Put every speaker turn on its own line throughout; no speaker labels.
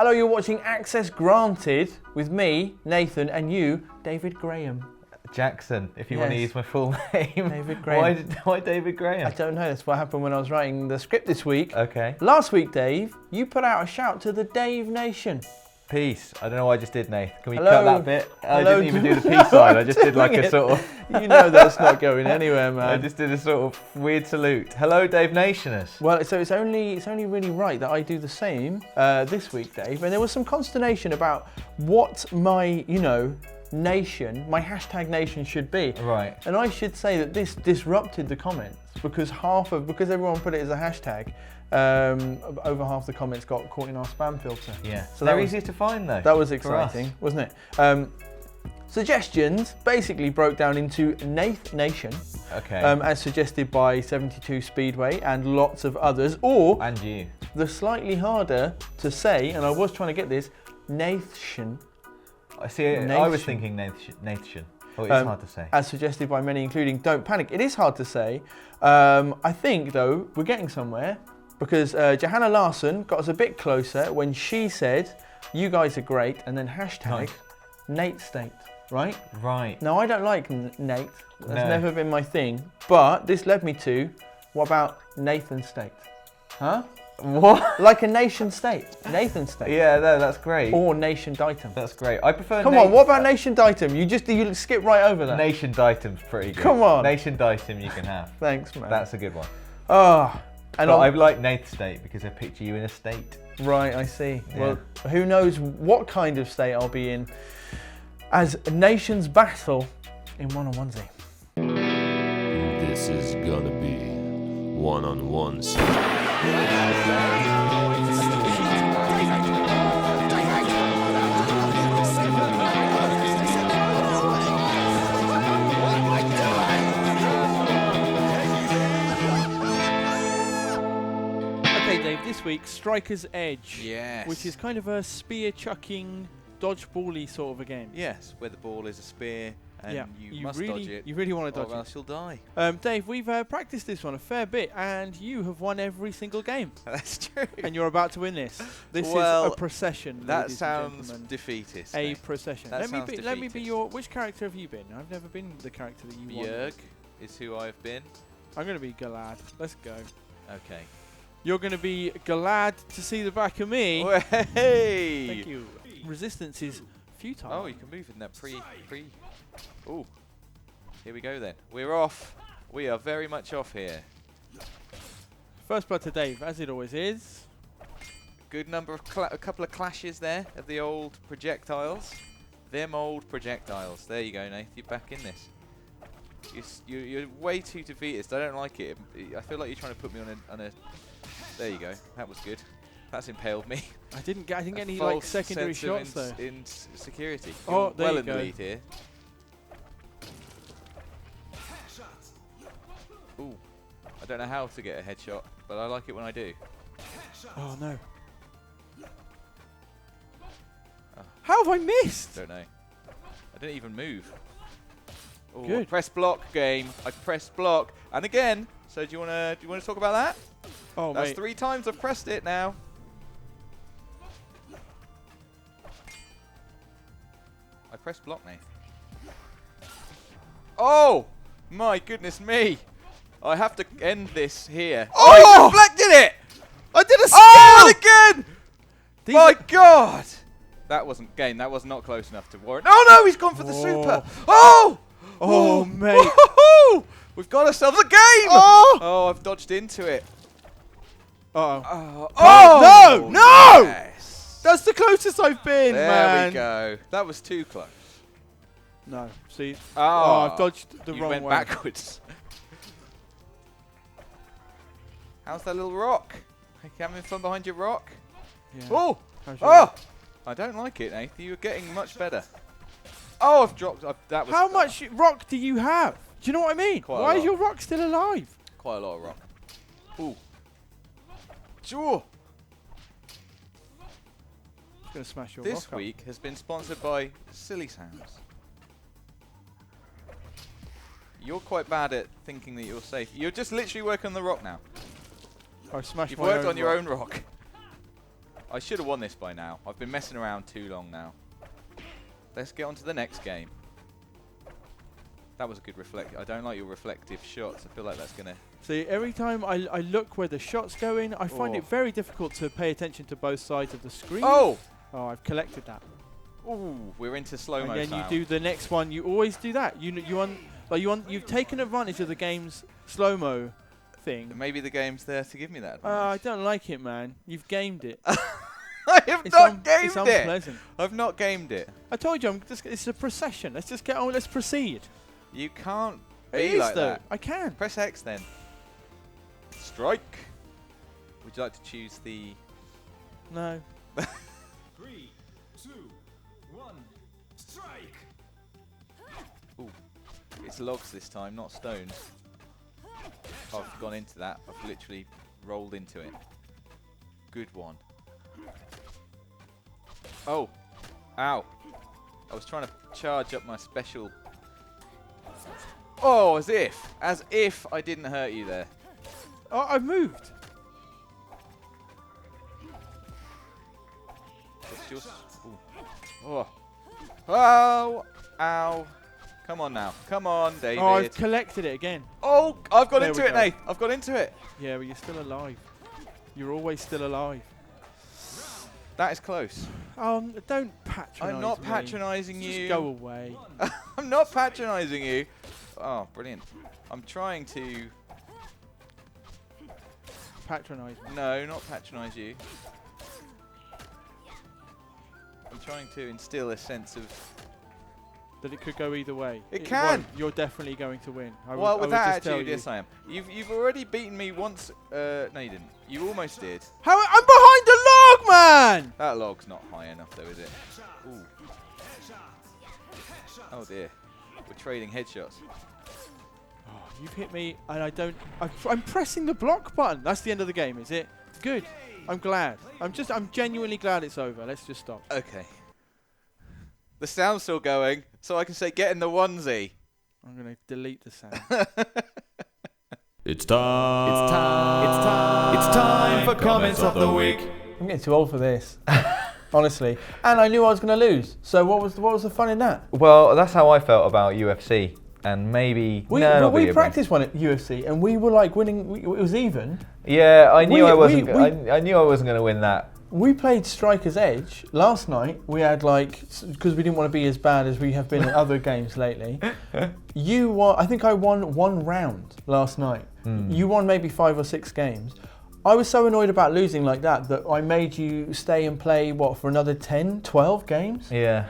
Hello, you're watching Access Granted with me, Nathan, and you, David Graham.
Jackson, if you want to use my full name.
David Graham.
Why David Graham?
I don't know, that's what happened when I was writing the script this week.
Okay.
Last week, Dave, you put out a shout to the Dave Nation.
Peace. I don't know what I just did, Nate. Can we
Hello.
cut that bit?
Hello.
I didn't even do the peace sign. I just did like a sort of...
You know that's not going anywhere, man.
I just did a sort of weird salute. Hello, Dave Nationers.
Well, so it's only really right that I do the same this week, Dave. And there was some consternation about what my, nation, my hashtag nation should be.
Right.
And I should say that this disrupted the comments because because everyone put it as a hashtag, over half the comments got caught in our spam filter.
Yeah.
So
they're easy to find though.
That was exciting, wasn't it? Suggestions basically broke down into Nath Nation,
okay.
as suggested by 72 Speedway and lots of others, or
and you.
The slightly harder to say, and I was trying to get this, Nathan.
I see. I was thinking Nathan. Oh, it's hard to say.
As suggested by many, including Don't Panic. It is hard to say. I think, though, we're getting somewhere because Johanna Larson got us a bit closer when she said, "You guys are great," and then hashtag Nate State. Right?
Right.
Now, I don't like Nate. That's never been my thing. But this led me to, what about Nathan State? Huh?
What?
Like a nation state. Nathan State.
Yeah, no, that's great.
Or Nation Ditum.
That's great. I prefer.
Come on, what about Nation Ditum? You skip right over that.
Nation Ditum's pretty good.
Come on.
Nation Ditum you can have.
Thanks, man.
That's a good one.
Oh.
And I like Nate State because I picture you in a state.
Right, I see.
Yeah.
Well, who knows what kind of state I'll be in as nations battle in Onesie.
This is gonna be one-on-one.
Okay, Dave, this week, Striker's Edge.
Yes.
Which is kind of a spear-chucking, dodgeball-y sort of a game.
Yes, where the ball is a spear and you must dodge it.
You really want to dodge
or else you'll die.
Dave, we've practiced this one a fair bit, and you have won every single game.
That's true.
And you're about to win this. This is a procession.
That sounds defeatist.
A procession.
That
Let me be your. Which character have you been? I've never been the character that you want.
Bjerg is who I've been.
I'm going to be Galad. Let's go.
Okay.
You're going to be glad to see the back of me.
Hey!
Thank you. Resistance is futile.
Oh, you can move in that pre. Ooh. Here we go then. We're off. We are very much off here.
First blood to Dave, as it always is.
Good number of a couple of clashes there of the old projectiles. Them old projectiles. There you go, Nath. You're back in this. You're way too defeatist. I don't like it. I feel like you're trying to put me on a. There you go. That was good. That's impaled me.
I didn't get any like secondary shots though.
In security.
Oh,
You're
there
well
you
in the
go.
lead here. Ooh. I don't know how to get a headshot, but I like it when I do.
Oh no. How have I missed?
Don't know. I didn't even move. Ooh,
Good.
I pressed block game. I pressed block. And again. So do you wanna talk about that?
Oh,
That's
mate.
3 times I've pressed it now. I pressed block, Nate. Oh! My goodness me! I have to end this here. Oh! I deflected it! I did a spin again! My God! That wasn't game. That was not close enough to warrant. Oh no! He's gone for the super. Oh!
Oh, mate.
Woohoo! We've got ourselves a game! Oh! I've dodged into it.
Uh-oh.
Oh!
No!
Yes.
That's the closest I've been,
There
man.
we go. That was too close.
No, see.
Oh,
I've dodged the
you
wrong
went
way.
backwards. How's that little rock? You having fun behind your rock?
Yeah.
Oh!
How's your
Oh! I don't like it, Nath. You're getting much better. Oh, I've dropped. That was
How much rock do you have? Do you know what I mean?
Quite a
Why is
lot.
your rock still alive?
Quite a lot of rock. Ooh. Sure.
I'm going to smash your rock
This
up.
week has been sponsored by Silly Sounds. You're quite bad at thinking that you're safe. You're just literally working on the rock now.
I smashed
You've
my
worked
own
on your
rock.
own rock. I should have won this by now. I've been messing around too long now. Let's get on to the next game. That was a good reflect. I don't like your reflective shots. I feel like that's going to...
See, every time I look where the shot's going, I find it very difficult to pay attention to both sides of the screen.
Oh!
Oh, I've collected that.
Ooh, we're into slow-mo
And then
sound.
you do the next one. You always do that. You've taken advantage of the game's slow-mo thing.
Maybe the game's there to give me that
I
advantage.
don't like it, man. You've gamed it.
I have not gamed
it's
it!
unpleasant.
I've not gamed it.
I told you, it's a procession. Let's just get on. Let's proceed.
You can't
It
be
is,
like
though.
that.
I can.
Press X then. Strike. Would you like to choose the...
No.
3, 2, 1, strike!
Ooh, it's logs this time, not stones. I've gone into that. I've literally rolled into it. Good one. Oh. Ow. I was trying to charge up my special... Oh, as if I didn't hurt you there.
Oh, I've moved.
What's yours? Ooh. Oh. Oh. Ow. Come on now. Come on, David.
Oh, I've collected it again.
Oh, I've got
There
into
we
it,
go.
Nate. I've got into it.
Yeah, but you're still alive. You're always still alive.
That is close.
Don't patronise
I'm not
me.
patronising
Just
you.
go away.
I'm not patronising you. Oh, brilliant. I'm trying to...
Patronise me.
No, not patronise you. I'm trying to instill a sense of...
That it could go either way.
It can.
won't. You're definitely going to win.
Well, with that
just tell
attitude,
you.
yes I am. You've already beaten me once. No, you didn't. You almost did.
How? I'm behind the log, man!
That log's not high enough, though, is it? Ooh. Oh dear. We're trading headshots.
Oh, you've hit me, and I don't. I'm pressing the block button. That's the end of the game, is it? Good. I'm glad. I'm genuinely glad it's over. Let's just stop.
Okay. The sound's still going, so I can say get in the onesie.
I'm going to delete the sound.
It's time.
It's time for comments of the week.
I'm getting too old for this. Honestly. And I knew I was going to lose. So what was the fun in that?
Well, that's how I felt about UFC, and maybe
We practiced one at UFC, and we were like winning. It was even.
Yeah, I knew I wasn't.
we-
I knew I wasn't going to win that.
We played Striker's Edge last night. We had because we didn't want to be as bad as we have been in other games lately. You won. I think I won one round last night. You won maybe 5 or 6 games. I was so annoyed about losing like that I made you stay and play for another 10, 12 games.
Yeah.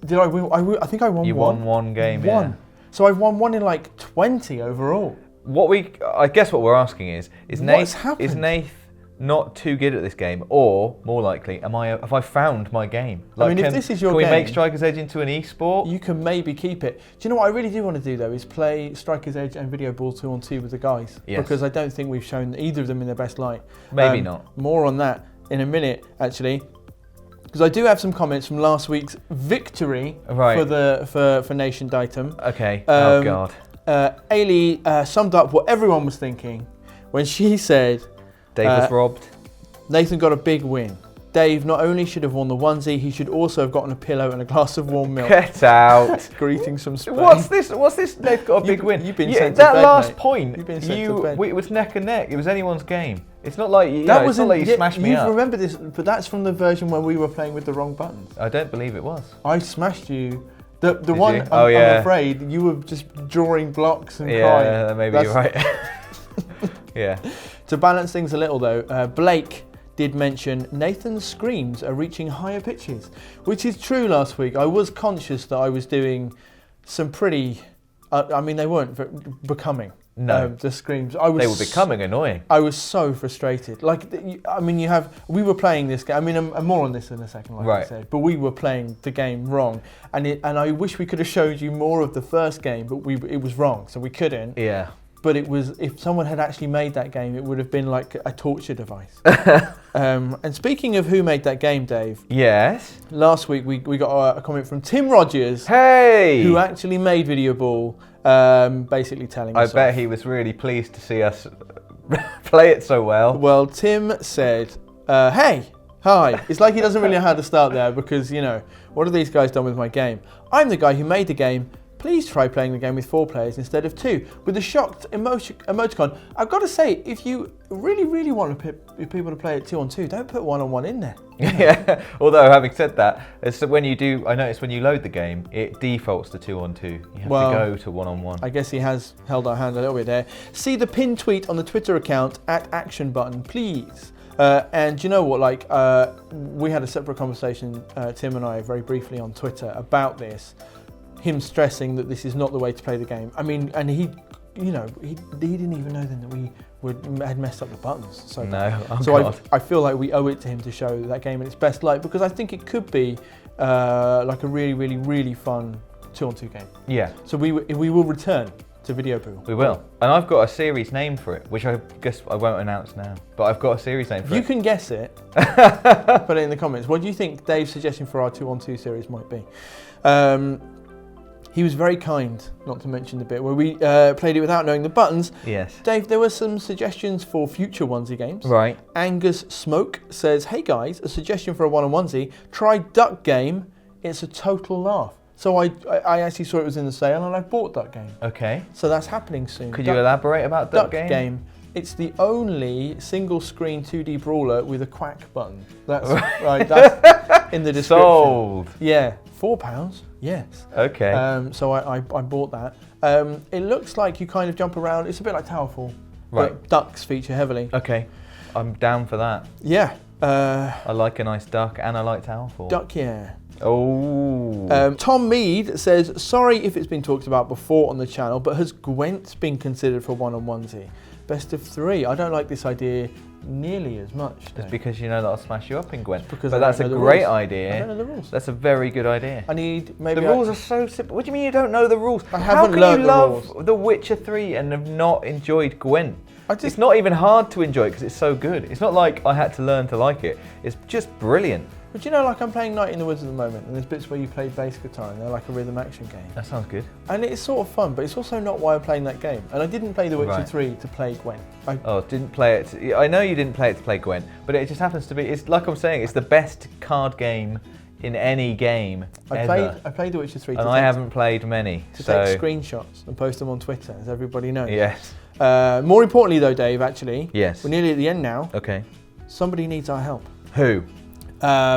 Did I win? I think I won.
You
one.
won one game.
One.
Yeah.
So I've won one in like 20 overall.
I guess what we're asking is
What's
Nath
happened?
not too good at this game, or more likely, have I found my game?
I mean, if this is your
can we make
game-
Striker's Edge into an e-sport?
You can maybe keep it. Do you know what I really do want to do though? Is play Striker's Edge and Video Ball 2 on 2 with the guys.
Yes.
Because I don't think we've shown either of them in their best light.
Maybe not.
More on that in a minute, actually. Because I do have some comments from last week's victory
Right.
for Nation Ditum.
Okay. Oh
Um,
God.
Ailey summed up what everyone was thinking when she said
Dave was robbed.
Nathan got a big win. Dave not only should have won the onesie, he should also have gotten a pillow and a glass of warm milk.
Get out.
Greetings from Spain.
What's this? They've got a big win.
You've been
Yeah,
sent to
that
bed,
last
mate.
point.
You've been sent to bed.
It was neck and neck. It was anyone's game. It's not like you smashed me
you
up.
remember this, but that's from the version when we were playing with the wrong buttons.
I don't believe it was.
I smashed you. The
Did
one,
you?
I'm,
Oh, yeah.
I'm afraid, you were just drawing blocks and
Yeah,
crying.
maybe you're right. Yeah.
To balance things a little though, Blake did mention Nathan's screams are reaching higher pitches, which is true last week. I was conscious that I was doing some pretty, I mean they weren't becoming.
No.
The screams.
They were becoming annoying.
I was so frustrated. We were playing this game. I mean, I'm more on this in a second, like I
Right.
said. But we were playing the game wrong, and I wish we could have showed you more of the first game, but it was wrong, so we couldn't.
Yeah.
But it was, if someone had actually made that game, it would have been like a torture device. And speaking of who made that game, Dave,
Yes.
last week we got a comment from Tim Rogers,
Hey.
who actually made Video Ball, basically telling
I
us
bet
off.
he was really pleased to see us play it so well.
Well, Tim said, hey, Hi. It's like he doesn't really know how to start there because, you know, what have these guys done with my game? I'm the guy who made the game. Please try playing the game with 4 players instead of 2. With a shocked emoticon. I've got to say, if you really want people to play it 2 on 2, don't put 1 on 1 in there.
Yeah. Although having said that, it's when you do, I noticed when you load the game, it defaults to 2 on 2. You have to go to 1 on 1.
I guess he has held our hand a little bit there. See the pinned tweet on the Twitter account @ActionButton, please. And you know what? Like we had a separate conversation, Tim and I, very briefly on Twitter about this. Him stressing that this is not the way to play the game. I mean, and he didn't even know then that we had messed up the buttons. So
No,
I feel like we owe it to him to show that game in its best light because I think it could be like a really fun 2 on 2 game.
Yeah.
So we will return to Video Pool.
We will. And I've got a series name for it, which I guess I won't announce now. But I've got a series name for it.
You can guess it. Put it in the comments. What do you think Dave's suggestion for our 2 on 2 series might be? He was very kind, not to mention the bit where we played it without knowing the buttons.
Yes.
Dave, there were some suggestions for future onesie games.
Right.
Angus Smoke says, hey guys, a suggestion for a 1 on onesie. Try Duck Game. It's a total laugh. So I actually saw it was in the sale and I bought Duck Game.
Okay.
So that's happening soon.
Could you elaborate about Duck Game?
It's the only single screen 2D brawler with a quack button. That's right. That's in the description.
Sold.
Yeah, £4. Yes.
Okay.
So I bought that. It looks like you kind of jump around. It's a bit like Towerfall.
Right.
But ducks feature heavily.
Okay. I'm down for that.
Yeah.
I like a nice duck and I like Towerfall.
Duck, yeah.
Oh.
Tom Mead says, sorry if it's been talked about before on the channel, but has Gwent been considered for 1 on onesie? Best of 3. I don't like this idea nearly as much.
It's because you know that I'll smash you up in Gwent.
Because
but
I
that's
don't
a
know the
great
rules.
idea.
I don't know the rules.
That's a very good idea.
I need maybe
The rules are so simple. What do you mean you don't know the rules?
I haven't
How
learned
can you
the
love
rules.
The Witcher 3 and have not enjoyed Gwent?
I just-
It's not even hard to enjoy it because it's so good. It's not like I had to learn to like it. It's just brilliant.
But you know, like I'm playing Night in the Woods at the moment, and there's bits where you play bass guitar, and they're like a rhythm action game.
That sounds good.
And it's sort of fun, but it's also not why I'm playing that game. And I didn't play The Witcher
Right.
3 to play Gwent.
Didn't play it. I know you didn't play it to play Gwent, but it just happens to be. It's like I'm saying. It's the best card game in any game ever.
I played The Witcher 3
And I haven't played many.
to
so
take screenshots and post them on Twitter, as everybody knows.
yes.
More importantly, though, Dave, actually,
Yes.
we're nearly at the end now.
Okay.
Somebody needs our help.
Who?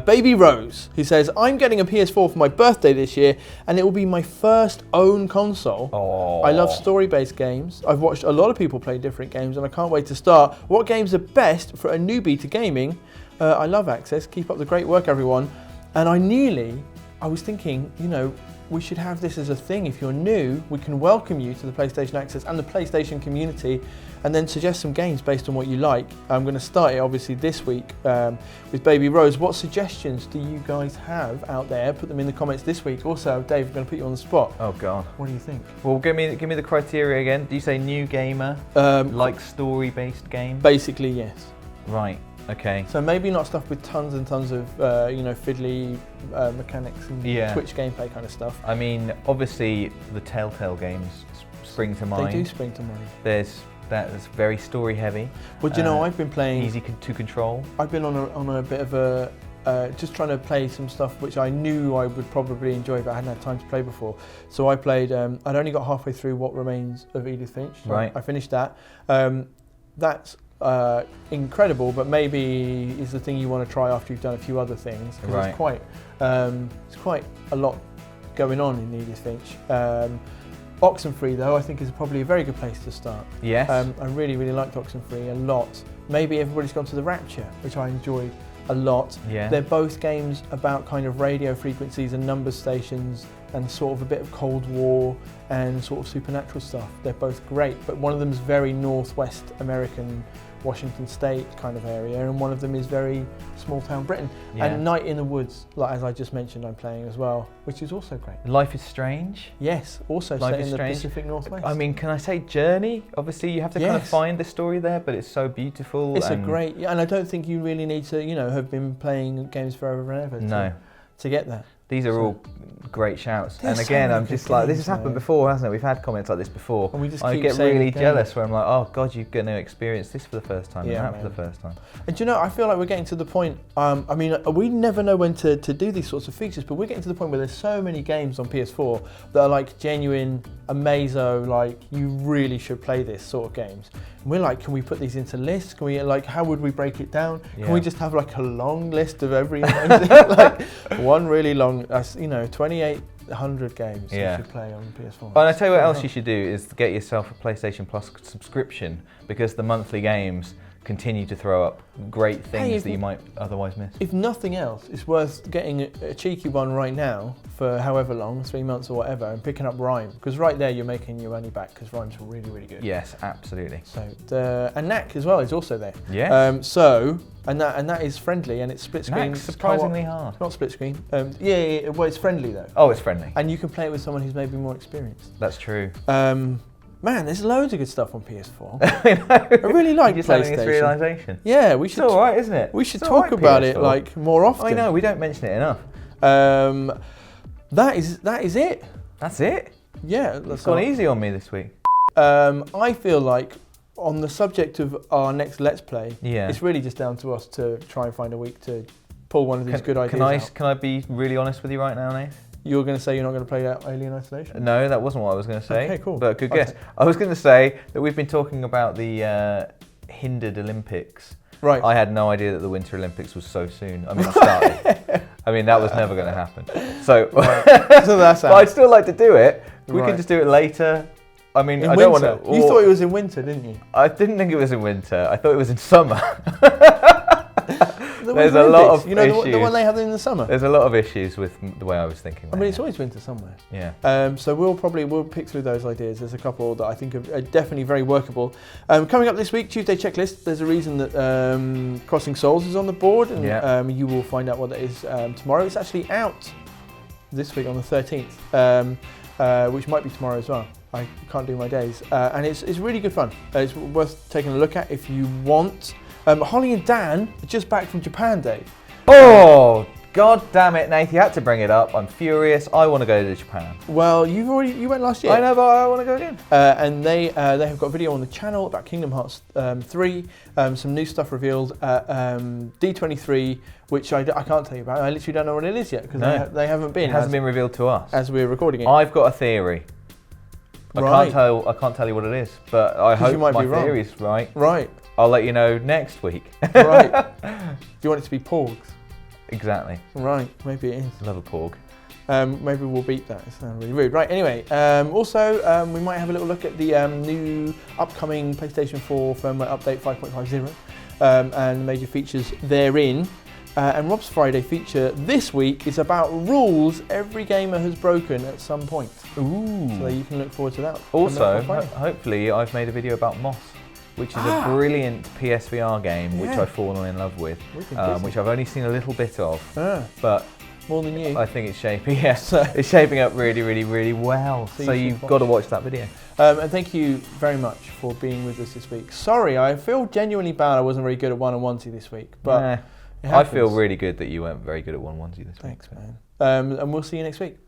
Baby Rose, who says, I'm getting a PS4 for my birthday this year, and it will be my first own console.
Oh.
I love story-based games. I've watched a lot of people play different games, and I can't wait to start. What games are best for a newbie to gaming? I love Access. Keep up the great work, everyone. And I was thinking, you know, we should have this as a thing. If you're new, we can welcome you to the PlayStation Access and the PlayStation community, and then suggest some games based on what you like. I'm going to start it obviously this week with Baby Rose. What suggestions do you guys have out there? Put them in the comments this week. Also, Dave, I'm going to put you on the spot.
Oh God.
What do you think?
Well, give me the criteria again. Do you say new gamer? Like story-based game?
Basically, yes.
Right. Okay.
So maybe not stuff with tons and tons of fiddly mechanics and
Yeah.
Twitch gameplay kind of stuff.
I mean, obviously the Telltale games spring to mind.
They do spring to mind.
There's that's very story heavy.
Well, do you know, I've been playing.
Easy to control.
I've been on a bit of a just trying to play some stuff which I knew I would probably enjoy, but I hadn't had time to play before. So I played. I'd only got halfway through What Remains of Edith Finch. So
Right.
I finished that. That's incredible, but maybe is the thing you want to try after you've done a few other things. 'Cause
Right.
It's quite a lot going on in Edith Finch. Oxenfree, though, I think is probably a very good place to start.
Yes.
I really liked Oxenfree a lot. Maybe everybody's gone to The Rapture, which I enjoyed a lot.
Yeah.
They're both games about kind of radio frequencies and number stations and sort of a bit of Cold War and sort of supernatural stuff. They're both great, but one of them is very Northwest American, Washington State kind of area, and one of them is very small town Britain.
Yeah.
And Night in the Woods, like as I just mentioned, I'm playing as well, which is also great.
Life is Strange.
Yes, also
Life
set
is
in the
Strange.
Pacific Northwest.
I mean, can I say Journey? Obviously, you have to kind of
Yes.
find the story there, but it's so beautiful.
It's a
and
great, and I don't think you really need to, have been playing games forever and ever
No.
to get that.
These are all great shouts.
There's
And
so
again,
many
I'm
good
just like, this
games,
has happened
though.
before, hasn't it? We've had comments like this before.
And we just
I
keep
get
saying
really
again.
jealous where I'm like, oh God, you're going to experience this for the first time
Yeah,
and that for
man.
the first time.
And do you know, I feel like we're getting to the point, I mean, we never know when to do these sorts of features, but we're getting to the point where there's so many games on PS4 that are like genuine, amazo, like you really should play this sort of games. And we're like, can we put these into lists? Can we, like, how would we break it down?
Yeah.
Can we just have like a long list of every amazing, like one really long, 2,800 games
Yeah.
you should play on PS4.
And I tell you what else you should do is get yourself a PlayStation Plus subscription, because the monthly games continue to throw up great things that you might otherwise miss.
If nothing else, it's worth getting a cheeky one right now for however long, 3 months or whatever, and picking up Rhyme, because right there you're making your money back, because Rhyme's really, really good.
Yes, absolutely.
So and Knack as well is also there.
Yes.
And that is friendly, and it's split screen.
Knack's surprisingly hard.
It's not split screen. Yeah, well, it's friendly though,
Oh, it's friendly.
and you can play it with someone who's maybe more experienced.
That's true.
Man, there's loads of good stuff on PS4.
I
really like
Just having this
PlayStation.
realisation.
Yeah, we
It's
should.
all right, isn't it?
We should
It's all
talk
right,
about it
PS4.
like more often.
I know, we don't mention it enough.
That is it.
That's it.
Yeah,
It's
that's
gone
all.
easy on me this week.
I feel like on the subject of our next Let's Play,
Yeah.
it's really just down to us to try and find a week to pull one of these good ideas out.
Can I be really honest with you right now, Nate?
You're going to say you're not going to play out Alien Isolation?
No, that wasn't what I was going to say.
Okay, cool.
But good
Okay.
guess. I was going to say that we've been talking about the hindered Olympics.
Right.
I had no idea that the Winter Olympics was so soon. I mean, it started. I mean, that was never going to happen. So,
So that's
but I'd still like to do it. We
Right.
can just do it later. I mean,
in
I
winter.
don't want to.
You thought it was in winter, didn't you?
I didn't think it was in winter. I thought it was in summer.
The
There's
Winter
a lot
Olympics,
of
you know the
issues.
one they have in the summer.
There's a lot of issues with the way I was thinking.
I mean,
there.
it's always winter somewhere.
Yeah.
So we'll pick through those ideas. There's a couple that I think are definitely very workable. Coming up this week, Tuesday checklist. There's a reason that Crossing Souls is on the board, and
Yeah.
you will find out what that is tomorrow. It's actually out this week on the 13th, which might be tomorrow as well. I can't do my days, and it's really good fun. It's worth taking a look at if you want. Holly and Dan are just back from Japan, Dave.
Oh, God damn it, Nate, you had to bring it up. I'm furious. I want to go to Japan.
Well, you went last year.
I know, but I want to go again.
And they have got a video on the channel about Kingdom Hearts 3, some new stuff revealed at D23, which I can't tell you about. I literally don't know what it is yet, because
No.
they haven't been.
It hasn't been revealed to us.
as we're recording it.
I've got a theory. I
Right.
can't tell you what it is, but I
'Cause
hope
you might
my
be wrong.
theory's right.
Right,
I'll let you know next week.
right. Do you want it to be Porgs?
Exactly.
Right, maybe it is.
Love a porg.
Maybe we'll beat that. It sounds really rude. Right, anyway, we might have a little look at the new upcoming PlayStation 4 firmware update 5.50 and major features therein. And Rob's Friday feature this week is about rules every gamer has broken at some point.
Ooh.
So you can look forward to that.
Also,
coming up on Friday.
hopefully, I've made a video about Moss, which is a brilliant PSVR game which
Yeah.
I've fallen in love with,
We've been busy.
which I've only seen a little bit of,
Ah,
but
more than you.
I think it's shaping. Yeah,
So-
it's shaping up really, really, really well.
So
So
you
you've
should
got to watch that video.
And thank you very much for being with us this week. Sorry, I feel genuinely bad I wasn't very good at one on onesie this week, but
Nah,
it
I feel
happens.
really good that you weren't very good at one onesie this week.
Thanks, man. And we'll see you next week.